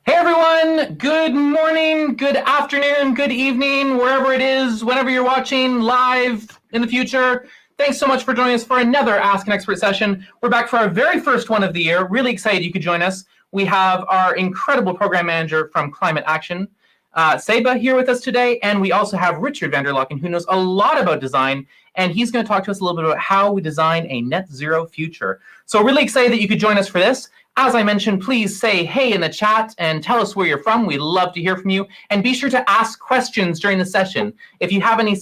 Hey everyone, good morning, good afternoon, good evening, wherever it is, whenever you're watching live in the future. Thanks so much for joining us for another Ask an Expert session. We're back for our very first one of the year. Really excited you could join us. We have our incredible program manager from Climate Action, Seba, here with us today, and we also have Richard van der Laken, who knows a lot about design, and he's going to talk to us a little bit about how we design a net zero future. So really excited that you could join us for this. As I mentioned, please say hey in the chat and tell us where you're from. We'd love to hear from you. And be sure to ask questions during the session. If you have any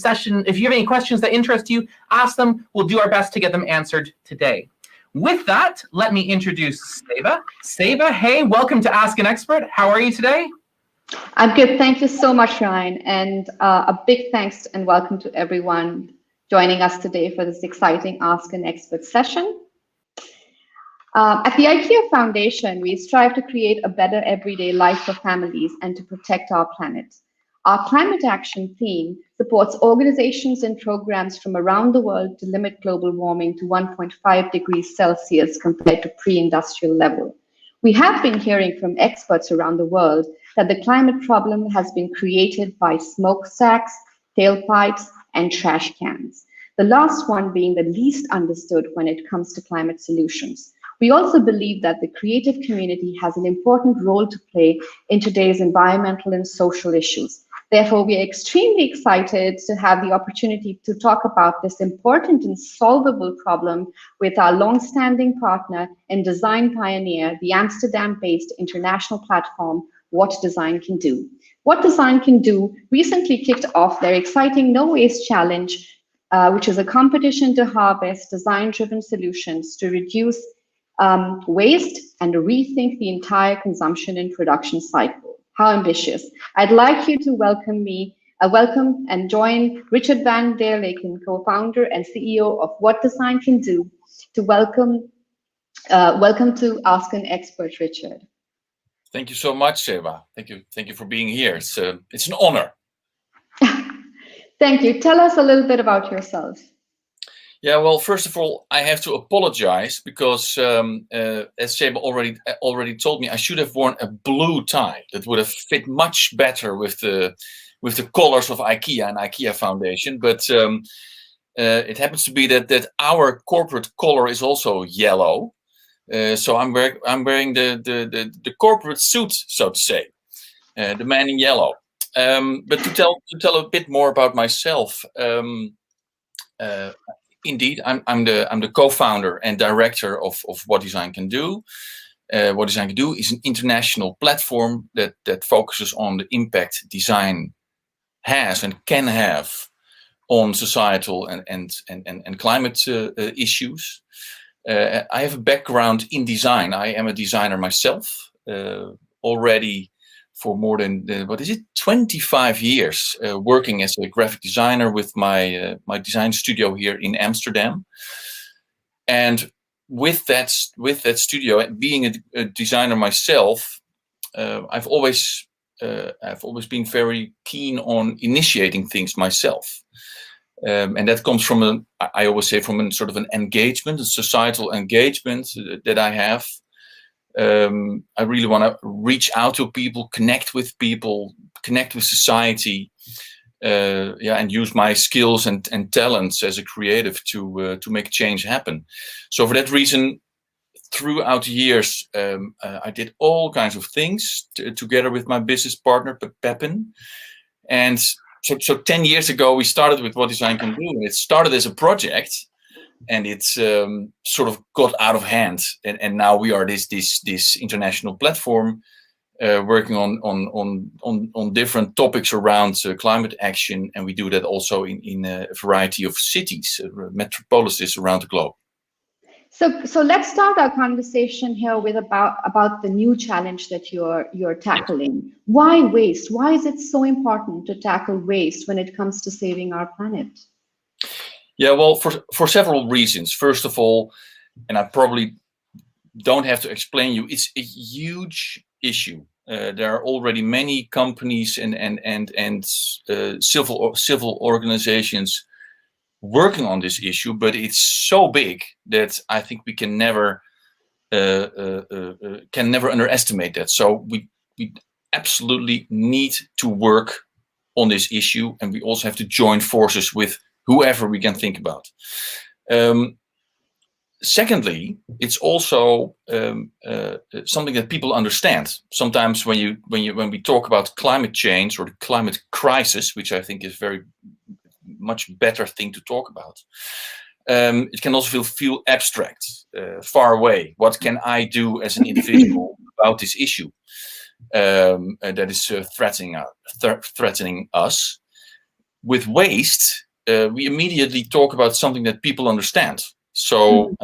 questions that interest you, ask them. We'll do our best to get them answered today. With that, let me introduce Seba. Seba, hey, welcome to Ask an Expert. How are you today? I'm good. Thank you so much, Ryan. And a big thanks and welcome to everyone joining us today for this exciting Ask an Expert session. At the IKEA Foundation, we strive to create a better everyday life for families and to protect our planet. Our climate action theme supports organizations and programs from around the world to limit global warming to 1.5 degrees Celsius compared to pre-industrial level. We have been hearing from experts around the world that the climate problem has been created by smokestacks, tailpipes, and trash cans, the last one being the least understood when it comes to climate solutions. We also believe that the creative community has an important role to play in today's environmental and social issues. Therefore, we are extremely excited to have the opportunity to talk about this important and solvable problem with our long-standing partner and design pioneer, the Amsterdam-based international platform, What Design Can Do. What Design Can Do recently kicked off their exciting No Waste Challenge, which is a competition to harvest design-driven solutions to reduce waste and rethink the entire consumption and production cycle. How ambitious. I'd like you to welcome and join Richard van der Laken, co-founder and CEO of What Design Can Do, to welcome to Ask an Expert, Richard. Thank you so much, Seba. Thank you for being here. It's an honor. Thank you. Tell us a little bit about yourself. Yeah, well, first of all, I have to apologize because, as Seba already told me, I should have worn a blue tie. That would have fit much better with the colors of IKEA and IKEA Foundation. But it happens to be that our corporate color is also yellow. So I'm wearing the corporate suit, so to say, the man in yellow. But to tell a bit more about myself. Indeed, I'm the co-founder and director of What Design Can Do. What Design Can Do is an international platform that focuses on the impact design has and can have on societal and climate issues. I have a background in design. I am a designer myself, already for more than 25 years, working as a graphic designer with my design studio here in Amsterdam. And with that studio, being a designer myself, I've always been very keen on initiating things myself. And that comes from I always say from a sort of an engagement, a societal engagement that I have. I really want to reach out to people, connect with society, and use my skills and talents as a creative to make change happen. So for that reason, throughout the years, I did all kinds of things together with my business partner, Pepin. And so 10 years ago, we started with What Design Can Do. And it started as a project. And it's sort of got out of hand, and now we are this international platform working on different topics around climate action, and we do that also in a variety of cities, metropolises around the globe. So let's start our conversation here with about the new challenge that you're tackling. Yes. Why waste? Why is it so important to tackle waste when it comes to saving our planet? Yeah, well, for several reasons. First of all, and I probably don't have to explain you, it's a huge issue. There are already many companies and civil organizations working on this issue, but it's so big that I think we can never underestimate that. So we we absolutely need to work on this issue, and we also have to join forces with whoever we can think about. Secondly, it's also something that people understand. Sometimes when we talk about climate change or the climate crisis, which I think is very much better thing to talk about, it can also feel abstract, far away. What can I do as an individual about this issue that is threatening us? With waste, we immediately talk about something that people understand. So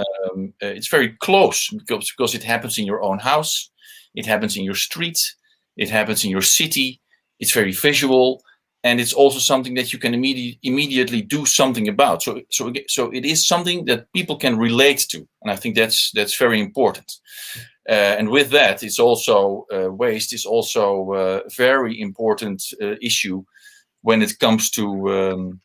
it's very close because it happens in your own house, it happens in your street, it happens in your city. It's very visual, and it's also something that you can immediately do something about. So it is something that people can relate to, and I think that's very important. And with that, it's also waste is also a very important issue when it comes to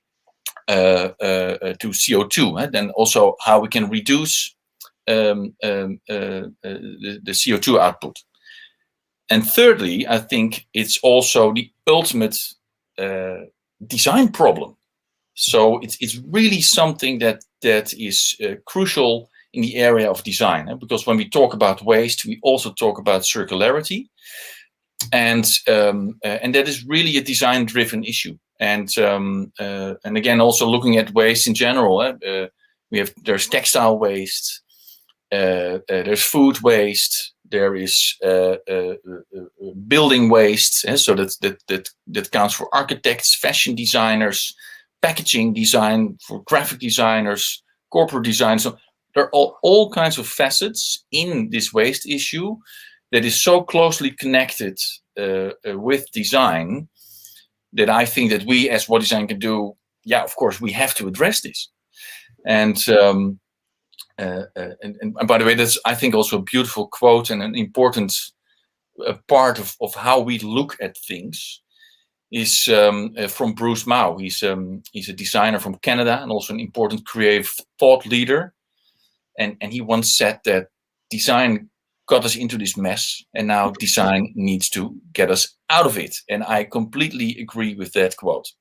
CO2, then also how we can reduce the CO2 output. And thirdly, I think it's also the ultimate design problem. So it's really something that is crucial in the area of design, because when we talk about waste, we also talk about circularity, and that is really a design-driven issue. And again, also looking at waste in general, there's textile waste, there's food waste, there is building waste, so that counts for architects, fashion designers, packaging design, for graphic designers, corporate design. So there are all kinds of facets in this waste issue that is so closely connected with design, that I think that we, as What Design Can Do, of course, we have to address this. And by the way, that's, I think, also a beautiful quote and an important part of how we look at things is from Bruce Mau. He's a designer from Canada and also an important creative thought leader. And he once said that design got us into this mess, and now design needs to get us out of it. And I completely agree with that quote.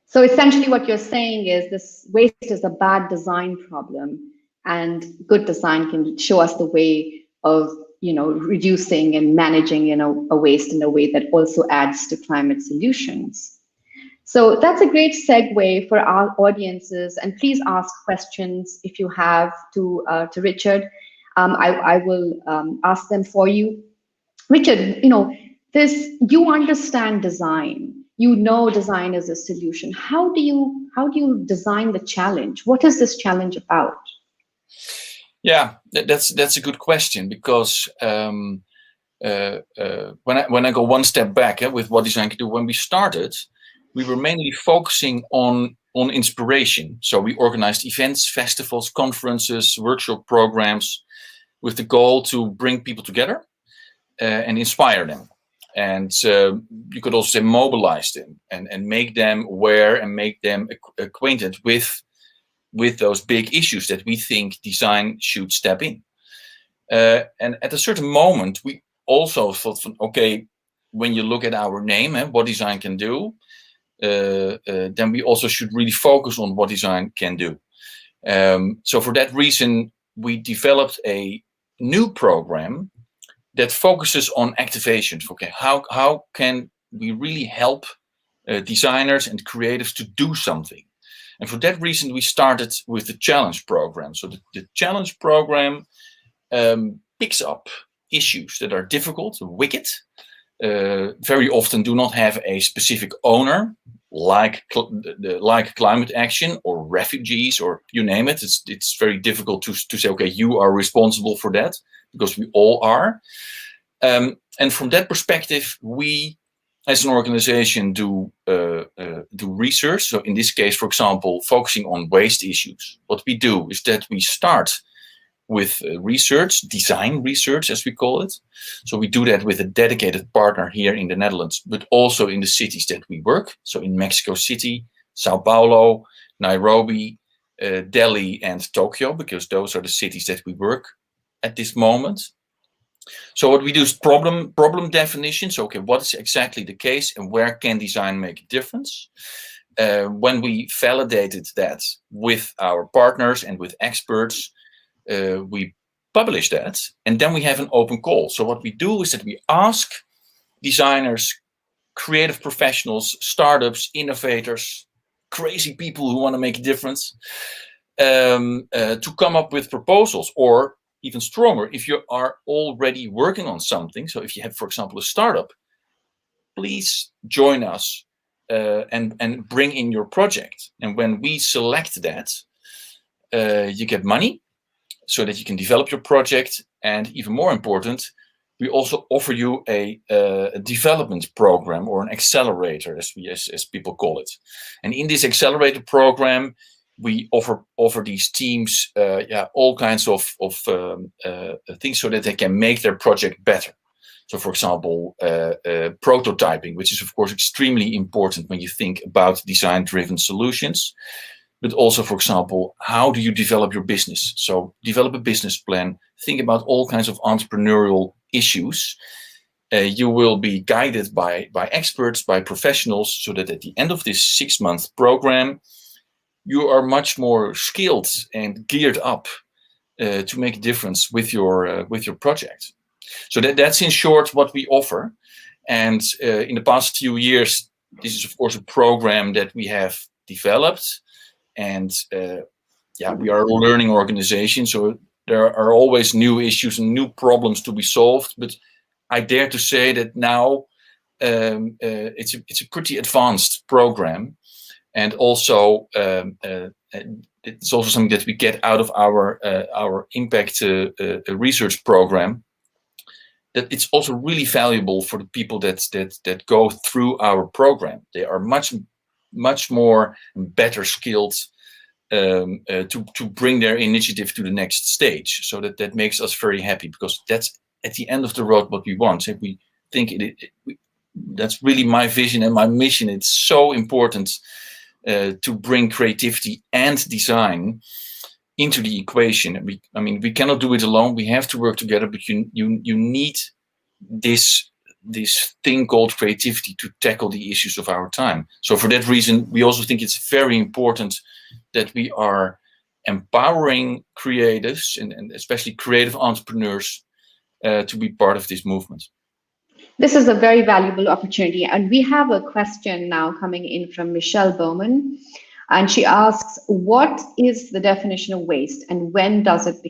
So essentially what you're saying is this waste is a bad design problem, and good design can show us the way of, reducing and managing, a waste in a way that also adds to climate solutions. So that's a great segue for our audiences, and please ask questions if you have to Richard. I will ask them for you. Richard, you understand design. Design is a solution. How do you design the challenge? What is this challenge about? Yeah, that's a good question, because when I go one step back with What Design Can Do, when we started, we were mainly focusing on inspiration. So we organized events, festivals, conferences, workshop programs, with the goal to bring people together and inspire them. And you could also say mobilize them and make them aware and make them acquainted with those big issues that we think design should step in. And at a certain moment, we also thought, okay, when you look at our name and What Design Can Do, then we also should really focus on what design can do. So for that reason, we developed a new program that focuses on activations. Okay, how can we really help designers and creatives to do something? And for that reason, we started with the challenge program. So the challenge program picks up issues that are difficult, wicked, very often do not have a specific owner, like climate action or refugees, or you name it. It's very difficult to say, okay, you are responsible for that, because we all are. And from that perspective, we, as an organization, do research. So in this case, for example, focusing on waste issues. What we do is that we start with research, design research, as we call it. So we do that with a dedicated partner here in the Netherlands, but also in the cities that we work. So in Mexico City, Sao Paulo, Nairobi, Delhi, and Tokyo, because those are the cities that we work at this moment. So what we do is problem definition. So okay, what is exactly the case and where can design make a difference? When we validated that with our partners and with experts, we publish that, and then we have an open call. So what we do is that we ask designers, creative professionals, startups, innovators, crazy people who want to make a difference, to come up with proposals, or even stronger, if you are already working on something. So if you have, for example, a startup, please join us and bring in your project. And when we select that, you get money so that you can develop your project. And even more important, we also offer you a development program, or an accelerator, as people call it. And in this accelerator program, we offer these teams all kinds of things so that they can make their project better. So, for example, prototyping, which is of course extremely important when you think about design-driven solutions. But also, for example, how do you develop your business? So develop a business plan, think about all kinds of entrepreneurial issues. You will be guided by experts, by professionals, so that at the end of this 6-month program, you are much more skilled and geared up to make a difference with your project. So that's in short what we offer. And in the past few years, this is of course a program that we have developed. And we are a learning organization, so there are always new issues and new problems to be solved. But I dare to say that now it's a pretty advanced program, and also it's also something that we get out of our impact research program. That it's also really valuable for the people that go through our program. They are much more better skilled to bring their initiative to the next stage. So that makes us very happy, because that's at the end of the road what we want. If we think that's really my vision and my mission. It's so important to bring creativity and design into the equation. We cannot do it alone. We have to work together, but you need this thing called creativity to tackle the issues of our time. So for that reason, we also think it's very important that we are empowering creatives and especially creative entrepreneurs to be part of this movement. This is a very valuable opportunity. And we have a question now coming in from Michelle Bowman. And she asks, what is the definition of waste and when does it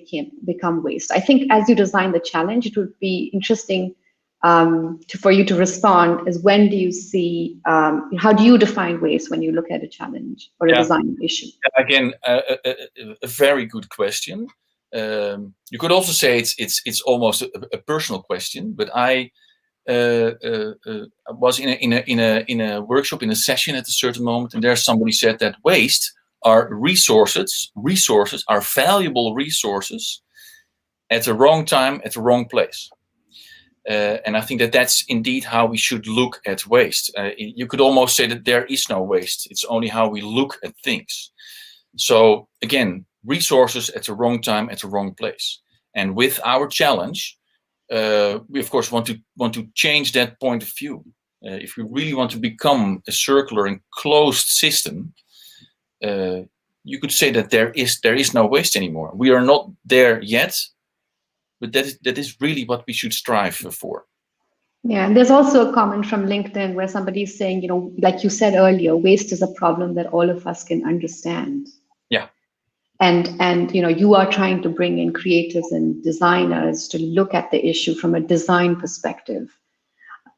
become waste? I think as you design the challenge, it would be interesting for you to respond is, when do you see, how do you define waste when you look at a challenge or a design issue? Again, a very good question. You could also say it's almost a personal question, but I was in a workshop, in a session at a certain moment, and there somebody said that waste are resources are valuable resources at the wrong time, at the wrong place. And I think that's indeed how we should look at waste. You could almost say that there is no waste. It's only how we look at things. So again, resources at the wrong time, at the wrong place. And with our challenge, we of course want to change that point of view. If we really want to become a circular and closed system, you could say that there is no waste anymore. We are not there yet, but that is really what we should strive for. Yeah, and there's also a comment from LinkedIn where somebody's saying, like you said earlier, waste is a problem that all of us can understand. Yeah. And you are trying to bring in creatives and designers to look at the issue from a design perspective.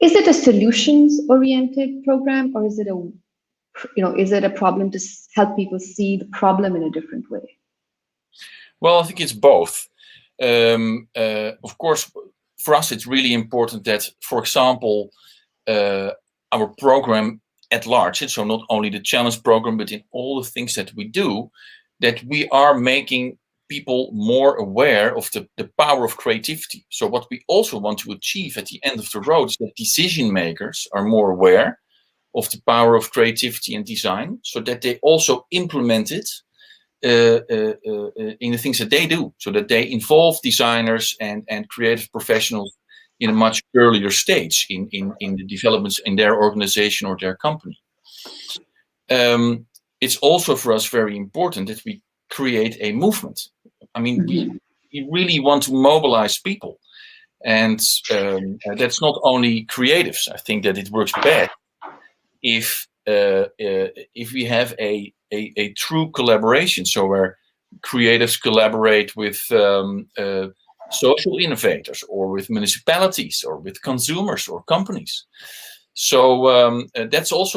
Is it a solutions-oriented program, or is it a problem to help people see the problem in a different way? Well, I think it's both. Of course, for us, it's really important that, for example, our program at large, so not only the challenge program, but in all the things that we do, that we are making people more aware of the power of creativity. So what we also want to achieve at the end of the road is that decision makers are more aware of the power of creativity and design, so that they also implement it in the things that they do, so that they involve designers and creative professionals in a much earlier stage in the developments in their organization or their company. It's also for us very important that we create a movement. I mean, we really want to mobilize people, and that's not only creatives. I think that it works best if we have a true collaboration, so where creatives collaborate with social innovators, or with municipalities, or with consumers or companies. So that's of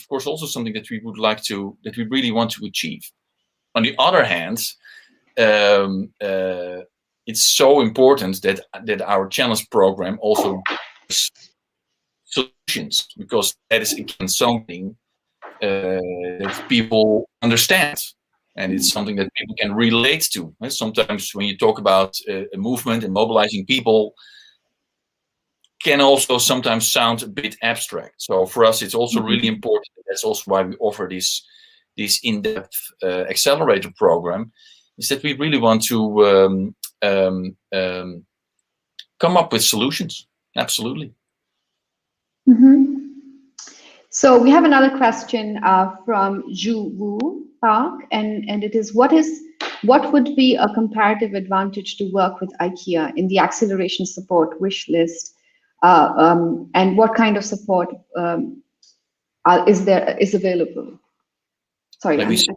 course also something that we really want to achieve. On the other hand, it's so important that our challenge program also gives solutions, because that is again something that people understand, and it's something that people can relate to. Sometimes when you talk about a movement and mobilizing people, can also sometimes sound a bit abstract. So for us, it's also really important. That's also why we offer this in-depth accelerator program, is that we really want to come up with solutions. Absolutely. So we have another question from Zhu Wu Park, and it is, what would be a comparative advantage to work with IKEA in the acceleration support wish list, and what kind of support is available? Sorry, Let me see.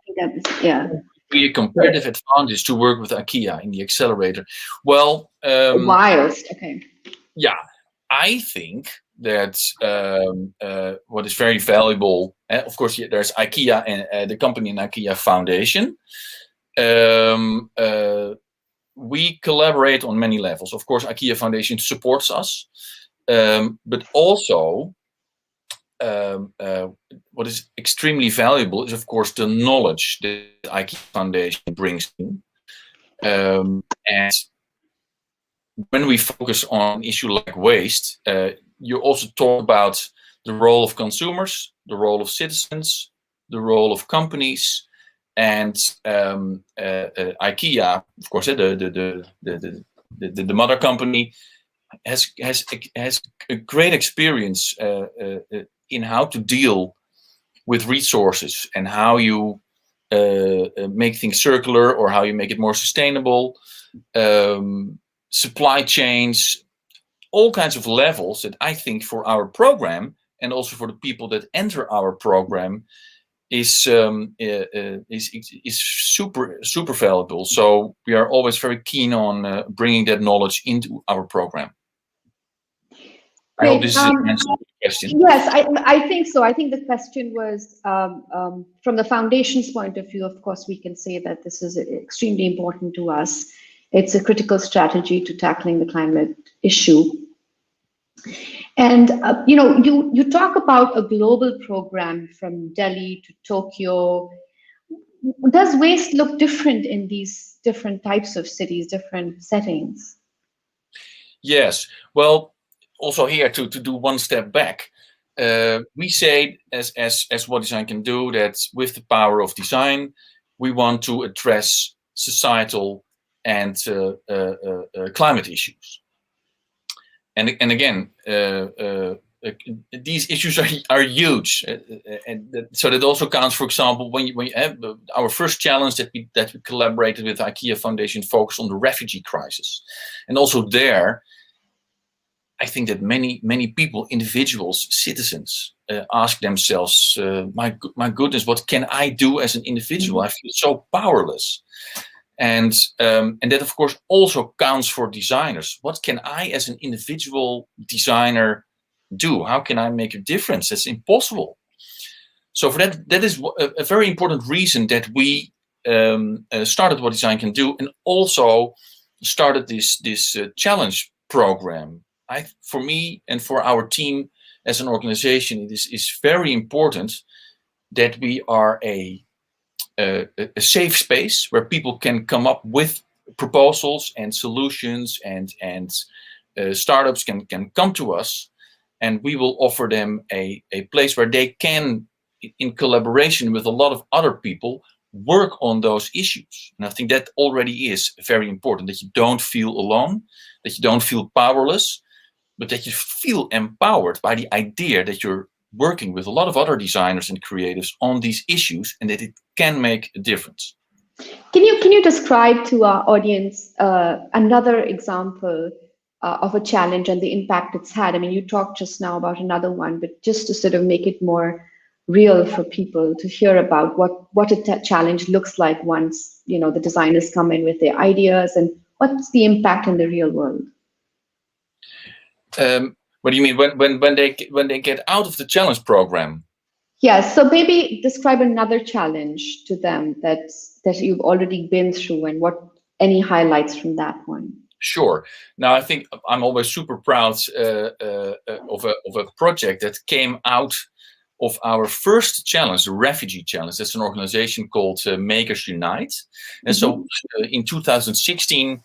Yeah. Be a comparative advantage to work with IKEA in the accelerator. Well, whilst, okay. Yeah, I think that what is very valuable, of course, there's IKEA and the company and IKEA Foundation. We collaborate on many levels. Of course, IKEA Foundation supports us, but also what is extremely valuable is, of course, the knowledge that IKEA Foundation brings in. And when we focus on an issue like waste, you also talk about the role of consumers, the role of citizens, the role of companies, and IKEA, of course, the mother company has a great experience in how to deal with resources and how you make things circular, or how you make it more sustainable. Supply chains, all kinds of levels that I think for our program, and also for the people that enter our program, is super valuable. So we are always very keen on bringing that knowledge into our program. Great. I hope this is an answer to the question. Yes, I think so. I think the question was from the foundation's point of view. Of course, we can say that this is extremely important to us. It's a critical strategy to tackling the climate issue. And you talk about a global program from Delhi to Tokyo. Does waste look different in these different types of cities, different settings? Yes. Well, also here to do one step back, we say as What Design Can Do, that with the power of design, we want to address societal and climate issues. And again, these issues are huge, and so that also counts. For example, when you have our first challenge that we collaborated with IKEA Foundation, focused on the refugee crisis, and also there, I think that many people, individuals, citizens, ask themselves, my goodness, what can I do as an individual? I feel so powerless. And that, of course, also counts for designers. What can I, as an individual designer, do? How can I make a difference? That's impossible. So for that is a very important reason that we started What Design Can Do, and also started this challenge program. For me and for our team as an organization, it is very important that we are a safe space where people can come up with proposals and solutions, and startups can come to us, and we will offer them a place where they can, in collaboration with a lot of other people, work on those issues. And I think that already is very important, that you don't feel alone, that you don't feel powerless, but that you feel empowered by the idea that you're working with a lot of other designers and creatives on these issues, and that it can make a difference. Can you describe to our audience another example of a challenge and the impact it's had? I mean, you talked just now about another one, but just to sort of make it more real for people to hear about what a challenge looks like once, you know, the designers come in with their ideas, and what's the impact in the real world? What do you mean when they get out of the challenge program? Yes, so maybe describe another challenge to them that you've already been through, and what any highlights from that one. Sure. Now, I think I'm always super proud of a project that came out of our first challenge, the Refugee Challenge. That's an organization called Makers Unite. And so in 2016,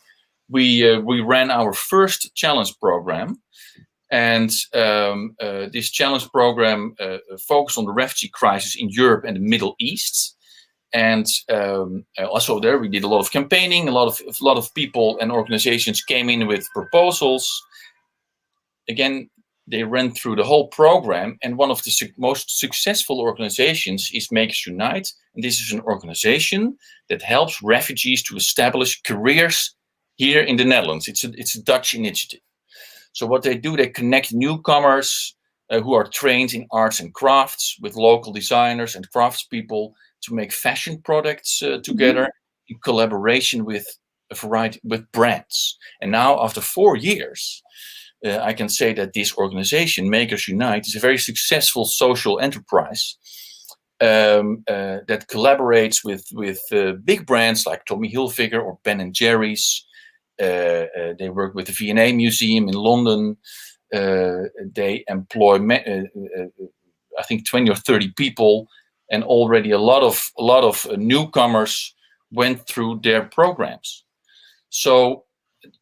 we ran our first challenge program. And this challenge program focused on the refugee crisis in Europe and the Middle East. And also there we did a lot of campaigning. A lot of people and organizations came in with proposals. Again, they ran through the whole program, and one of the most successful organizations is Makers Unite. And this is an organization that helps refugees to establish careers here in the Netherlands. It's a Dutch initiative. So what they do, they connect newcomers who are trained in arts and crafts with local designers and craftspeople to make fashion products together in collaboration with a variety with brands. And now, after 4 years, I can say that this organization, Makers Unite, is a very successful social enterprise that collaborates with big brands like Tommy Hilfiger or Ben & Jerry's. They work with the V&A Museum in London. They employ, I think, 20 or 30 people, and already a lot of newcomers went through their programs. So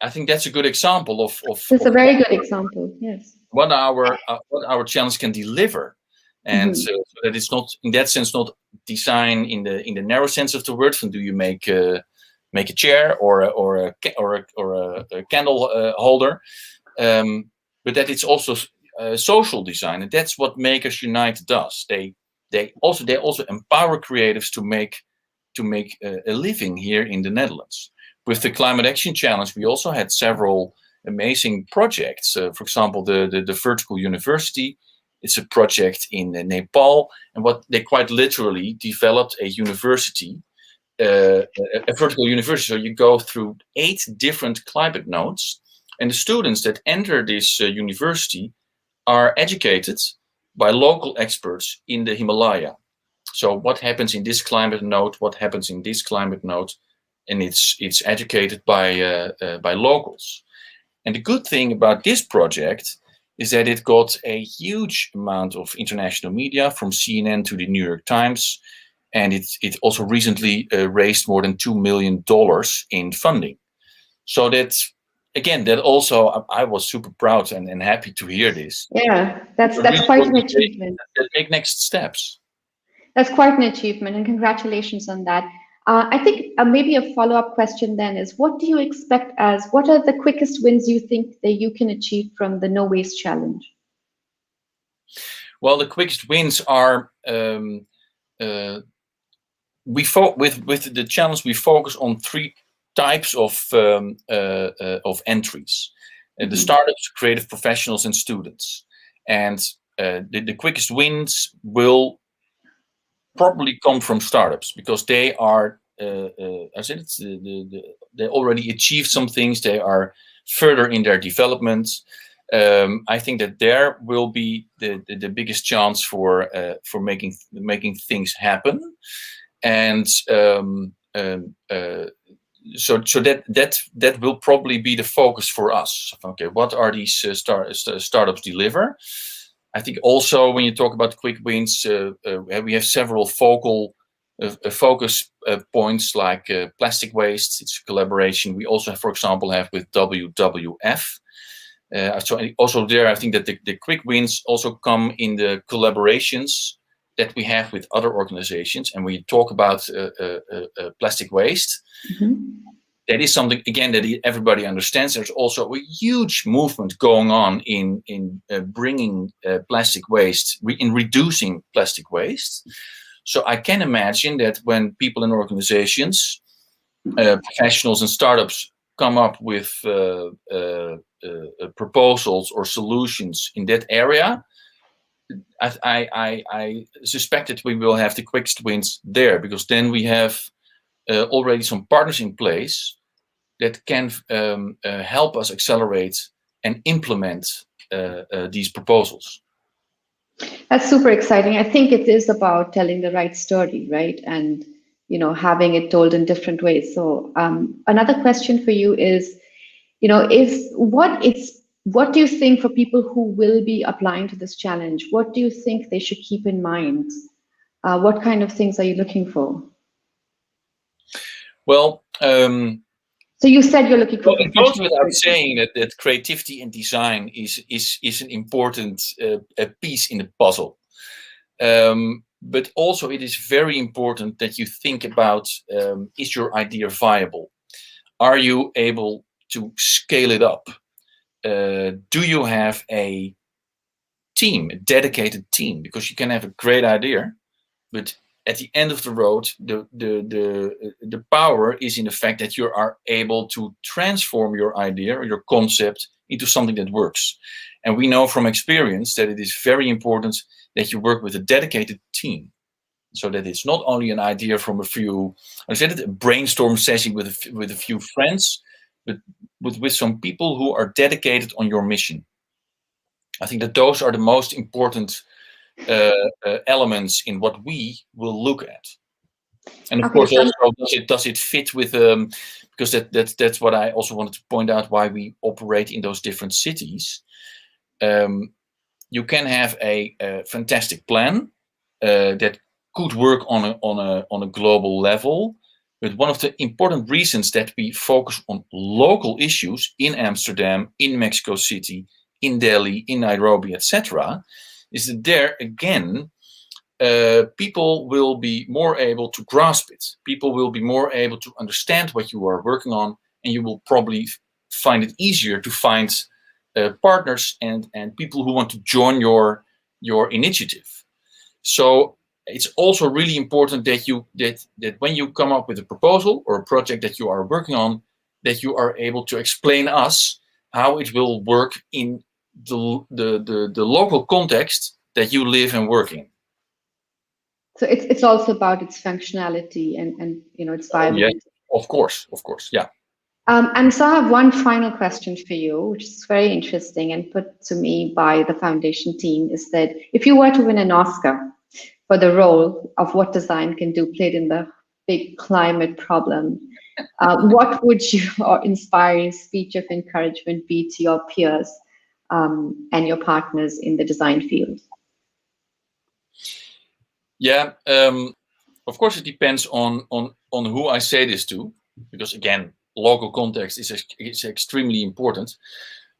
I think that's a good example of. That's a very good example. Yes. What our challenge can deliver, and so that it's not, in that sense, not design in the narrow sense of the word. From do you make a chair or a candle holder, but that it's also social design, and that's what Makers Unite does. They also empower creatives to make a living here in the Netherlands. With the Climate Action Challenge, we also had several amazing projects. For example, the Vertical University. It's a project in Nepal, and what they quite literally developed a university. A vertical university. So you go through 8 different climate nodes, and the students that enter this university are educated by local experts in the Himalaya. So what happens in this climate node? What happens in this climate node? And it's educated by locals. And the good thing about this project is that it got a huge amount of international media, from CNN to the New York Times. And it also recently raised more than $2 million in funding. So that's, again, that also, I was super proud and happy to hear this. Yeah, that's quite an achievement. That make next steps. That's quite an achievement, and congratulations on that. I think maybe a follow-up question then is, what do you expect what are the quickest wins you think that you can achieve from the No Waste Challenge? Well, the quickest wins are, with the challenge, we focus on 3 types of entries: the startups, creative professionals, and students. And the quickest wins will probably come from startups, because they are, I said, they already achieved some things. They are further in their development. I think that there will be the biggest chance for making things happen. And so that will probably be the focus for us. Okay, what are these startups deliver? I think also when you talk about quick wins, we have several focus points like plastic waste. It's a collaboration. We also, for example, have with WWF. So also there, I think that the quick wins also come in the collaborations that we have with other organizations, and we talk about plastic waste, that is something, again, that everybody understands. There's also a huge movement going on in bringing plastic waste, in reducing plastic waste. So I can imagine that when people in organizations, professionals and startups come up with proposals or solutions in that area, I suspect that we will have the quickest wins there, because then we have already some partners in place that can help us accelerate and implement these proposals. That's super exciting. I think it is about telling the right story, right? And, you know, having it told in different ways. So another question for you is, you know, what do you think for people who will be applying to this challenge? What do you think they should keep in mind? What kind of things are you looking for? Well, so you said you're looking for it goes without saying that creativity and design is an important piece in the puzzle. But also it is very important that you think about, is your idea viable? Are you able to scale it up? Do you have a team, a dedicated team? Because you can have a great idea, but at the end of the road, the power is in the fact that you are able to transform your idea or your concept into something that works. And we know from experience that it is very important that you work with a dedicated team, so that it's not only an idea from a few, I said it, a brainstorm session with a few friends, but with some people who are dedicated on your mission. I think that those are the most important elements in what we will look at. And of course, also, does it fit with, because that's what I also wanted to point out, why we operate in those different cities. You can have a fantastic plan that could work on a global level, but one of the important reasons that we focus on local issues in Amsterdam, in Mexico City, in Delhi, in Nairobi, etc., is that there again, people will be more able to grasp it. People will be more able to understand what you are working on, and you will probably find it easier to find partners and people who want to join your initiative. So it's also really important that when you come up with a proposal or a project that you are working on, that you are able to explain us how it will work in the local context that you live and work in. So it's also about its functionality and you know, its viability. Yes, of course, yeah. And so I have one final question for you, which is very interesting and put to me by the foundation team, is that if you were to win an Oscar for the role of what design can do played in the big climate problem, what would your inspiring speech of encouragement be to your peers and your partners in the design field? Yeah, of course it depends on who I say this to, because again, local context is extremely important.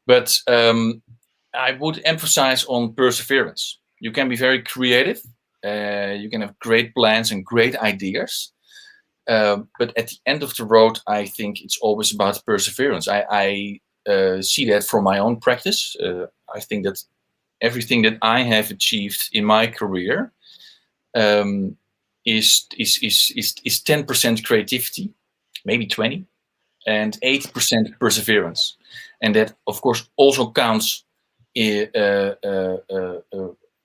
But I would emphasize on perseverance. You can be very creative. You can have great plans and great ideas. But at the end of the road, I think it's always about perseverance. I see that from my own practice. I think that everything that I have achieved in my career is 10% creativity, maybe 20, and 80% perseverance. And that, of course, also counts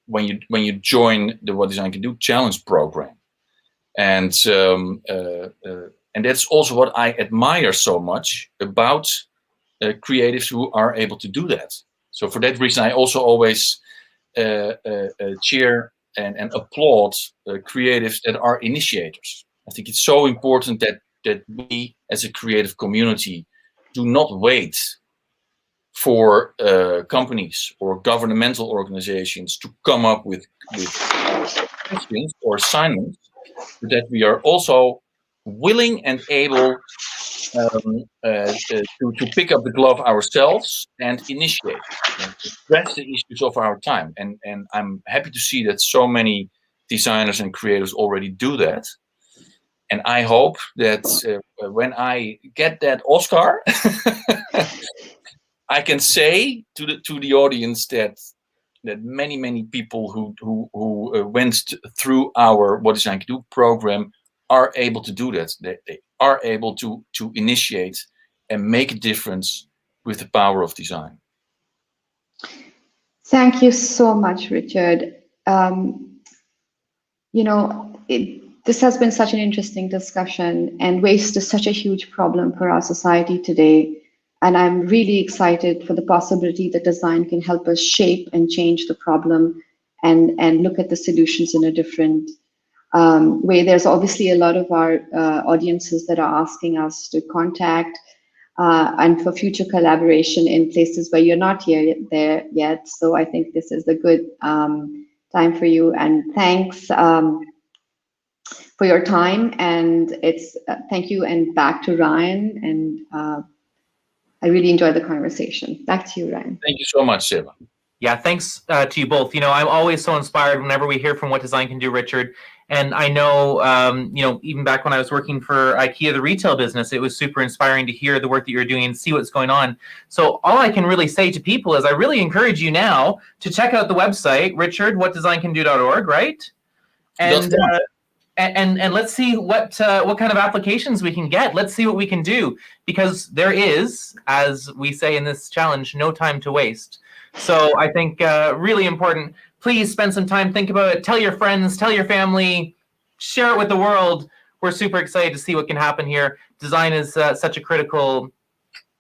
when you join the What Design Can Do Challenge program. And that's also what I admire so much about creatives who are able to do that. So for that reason, I also always cheer and applaud creatives that are initiators. I think it's so important that we, as a creative community, do not wait for companies or governmental organizations to come up with questions or assignments, but that we are also willing and able to pick up the glove ourselves and initiate and address the issues of our time. And I'm happy to see that so many designers and creators already do that. And I hope that when I get that Oscar, I can say to the audience that many people who went through our What Design Can Do program are able to do that. They are able to initiate and make a difference with the power of design. Thank you so much, Richard. This has been such an interesting discussion, and waste is such a huge problem for our society today. And I'm really excited for the possibility that design can help us shape and change the problem and look at the solutions in a different way. There's obviously a lot of our audiences that are asking us to contact and for future collaboration in places where you're not there yet. So I think this is a good time for you. And thanks for your time. And it's thank you, and back to Ryan. And I really enjoyed the conversation. Back to you, Ryan. Thank you so much, Seva. Yeah, thanks to you both. I'm always so inspired whenever we hear from What Design Can Do, Richard. And I know, even back when I was working for IKEA, the retail business, it was super inspiring to hear the work that you're doing and see what's going on. So all I can really say to people is I really encourage you now to check out the website, Richard, whatdesigncando.org, right? And let's see what kind of applications we can get. Let's see what we can do, because there is, as we say in this challenge, no time to waste. So I think really important. Please spend some time, think about it, tell your friends, tell your family, share it with the world. We're super excited to see what can happen here. Design is such a critical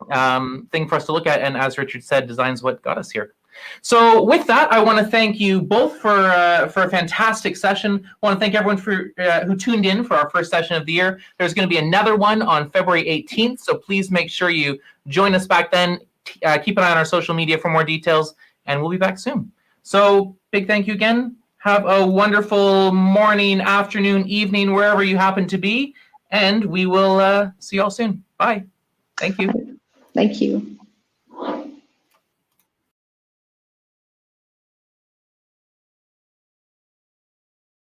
thing for us to look at. And as Richard said, design is what got us here. So with that, I want to thank you both for a fantastic session. I want to thank everyone who tuned in for our first session of the year. There's going to be another one on February 18th, so please make sure you join us back then. Keep an eye on our social media for more details, and we'll be back soon. So big thank you again. Have a wonderful morning, afternoon, evening, wherever you happen to be, and we will see you all soon. Bye. Thank you. Thank you.